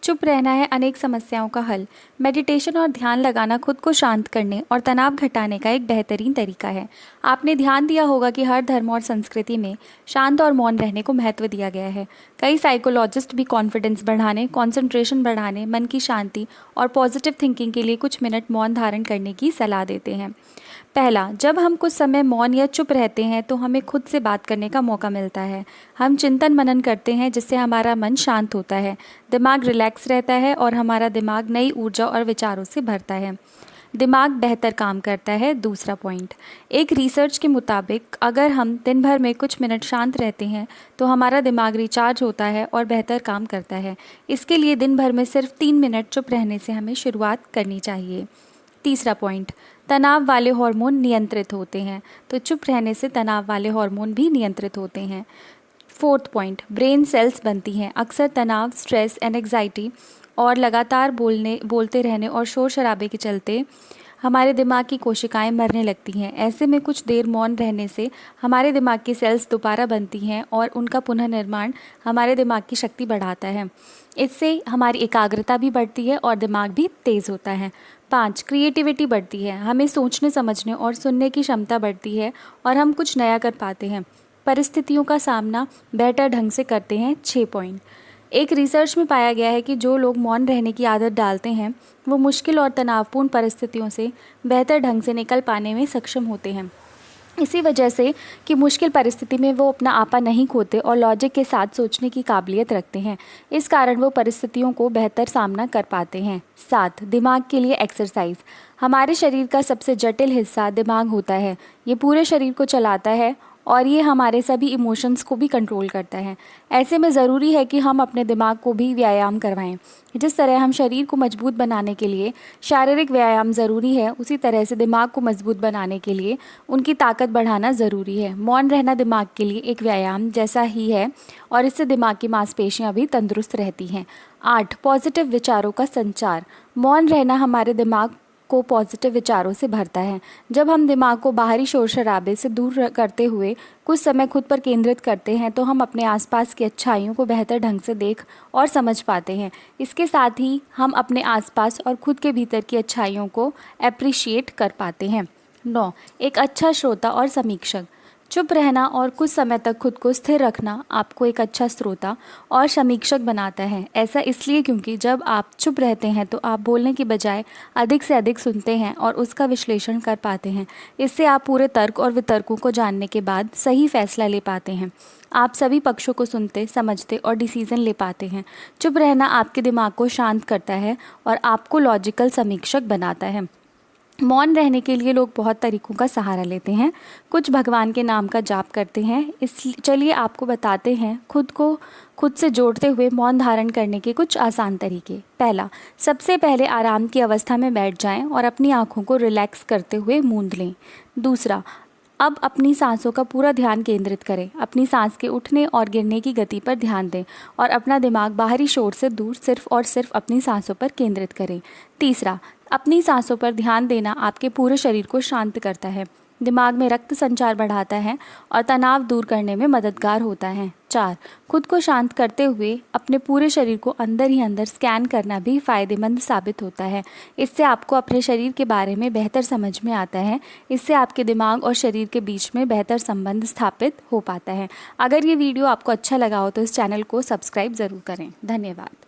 चुप रहना है अनेक समस्याओं का हल। मेडिटेशन और ध्यान लगाना खुद को शांत करने और तनाव घटाने का एक बेहतरीन तरीका है। आपने ध्यान दिया होगा कि हर धर्म और संस्कृति में शांत और मौन रहने को महत्व दिया गया है। कई साइकोलॉजिस्ट भी कॉन्फिडेंस बढ़ाने, कंसंट्रेशन बढ़ाने, मन की शांति और पॉजिटिव थिंकिंग के लिए कुछ मिनट मौन धारण करने की सलाह देते हैं। पहला, जब हम कुछ समय मौन या चुप रहते हैं तो हमें खुद से बात करने का मौका मिलता है। हम चिंतन मनन करते हैं जिससे हमारा मन शांत होता है, दिमाग रिलैक्स रहता है और हमारा दिमाग नई ऊर्जा और विचारों से भरता है। दिमाग बेहतर काम करता है। दूसरा पॉइंट, एक रिसर्च के मुताबिक अगर हम दिन भर में कुछ मिनट शांत रहते हैं तो हमारा दिमाग रिचार्ज होता है और बेहतर काम करता है। इसके लिए दिन भर में सिर्फ 3 मिनट चुप रहने से हमें शुरुआत करनी चाहिए। तीसरा पॉइंट, तनाव वाले हार्मोन नियंत्रित होते हैं, तो चुप रहने से तनाव वाले हार्मोन भी नियंत्रित होते हैं। फोर्थ पॉइंट, ब्रेन सेल्स बनती हैं। अक्सर तनाव, स्ट्रेस, एंजाइटी और लगातार बोलते रहने और शोर शराबे के चलते हमारे दिमाग की कोशिकाएं मरने लगती हैं। ऐसे में कुछ देर मौन रहने से हमारे दिमाग की सेल्स दोबारा बनती हैं और उनका पुनर्निर्माण हमारे दिमाग की शक्ति बढ़ाता है। इससे हमारी एकाग्रता भी बढ़ती है और दिमाग भी तेज़ होता है। 5, क्रिएटिविटी बढ़ती है। हमें सोचने, समझने और सुनने की क्षमता बढ़ती है और हम कुछ नया कर पाते हैं, परिस्थितियों का सामना बेहतर ढंग से करते हैं। 6 पॉइंट, एक रिसर्च में पाया गया है कि जो लोग मौन रहने की आदत डालते हैं वो मुश्किल और तनावपूर्ण परिस्थितियों से बेहतर ढंग से निकल पाने में सक्षम होते हैं। इसी वजह से कि मुश्किल परिस्थिति में वो अपना आपा नहीं खोते और लॉजिक के साथ सोचने की काबिलियत रखते हैं। इस कारण वो परिस्थितियों को बेहतर सामना कर पाते हैं। 7, दिमाग के लिए एक्सरसाइज। हमारे शरीर का सबसे जटिल हिस्सा दिमाग होता है। ये पूरे शरीर को चलाता है और ये हमारे सभी इमोशंस को भी कंट्रोल करता है। ऐसे में ज़रूरी है कि हम अपने दिमाग को भी व्यायाम करवाएं। जिस तरह हम शरीर को मजबूत बनाने के लिए शारीरिक व्यायाम ज़रूरी है, उसी तरह से दिमाग को मजबूत बनाने के लिए उनकी ताकत बढ़ाना ज़रूरी है। मौन रहना दिमाग के लिए एक व्यायाम जैसा ही है और इससे दिमाग की मांसपेशियां भी तंदुरुस्त रहती हैं। 8, पॉजिटिव विचारों का संचार। मौन रहना हमारे दिमाग को पॉजिटिव विचारों से भरता है। जब हम दिमाग को बाहरी शोर शराबे से दूर करते हुए कुछ समय खुद पर केंद्रित करते हैं तो हम अपने आसपास की अच्छाइयों को बेहतर ढंग से देख और समझ पाते हैं। इसके साथ ही हम अपने आसपास और खुद के भीतर की अच्छाइयों को एप्रिशिएट कर पाते हैं। 9, एक अच्छा श्रोता और समीक्षक। चुप रहना और कुछ समय तक खुद को स्थिर रखना आपको एक अच्छा श्रोता और समीक्षक बनाता है। ऐसा इसलिए क्योंकि जब आप चुप रहते हैं तो आप बोलने की बजाय अधिक से अधिक सुनते हैं और उसका विश्लेषण कर पाते हैं। इससे आप पूरे तर्क और वितर्कों को जानने के बाद सही फैसला ले पाते हैं। आप सभी पक्षों को सुनते, समझते और डिसीजन ले पाते हैं। चुप रहना आपके दिमाग को शांत करता है और आपको लॉजिकल समीक्षक बनाता है। मौन रहने के लिए लोग बहुत तरीकों का सहारा लेते हैं। कुछ भगवान के नाम का जाप करते हैं। चलिए आपको बताते हैं खुद को खुद से जोड़ते हुए मौन धारण करने के कुछ आसान तरीके। पहला, सबसे पहले आराम की अवस्था में बैठ जाएं और अपनी आँखों को रिलैक्स करते हुए मूंद लें। दूसरा, अब अपनी सांसों का पूरा ध्यान केंद्रित करें। अपनी सांस के उठने और गिरने की गति पर ध्यान दें और अपना दिमाग बाहरी शोर से दूर सिर्फ और सिर्फ अपनी सांसों पर केंद्रित करें। तीसरा, अपनी सांसों पर ध्यान देना आपके पूरे शरीर को शांत करता है, दिमाग में रक्त संचार बढ़ाता है और तनाव दूर करने में मददगार होता है। 4, खुद को शांत करते हुए अपने पूरे शरीर को अंदर ही अंदर स्कैन करना भी फ़ायदेमंद साबित होता है। इससे आपको अपने शरीर के बारे में बेहतर समझ में आता है। इससे आपके दिमाग और शरीर के बीच में बेहतर संबंध स्थापित हो पाता है। अगर ये वीडियो आपको अच्छा लगा हो तो इस चैनल को सब्सक्राइब ज़रूर करें। धन्यवाद।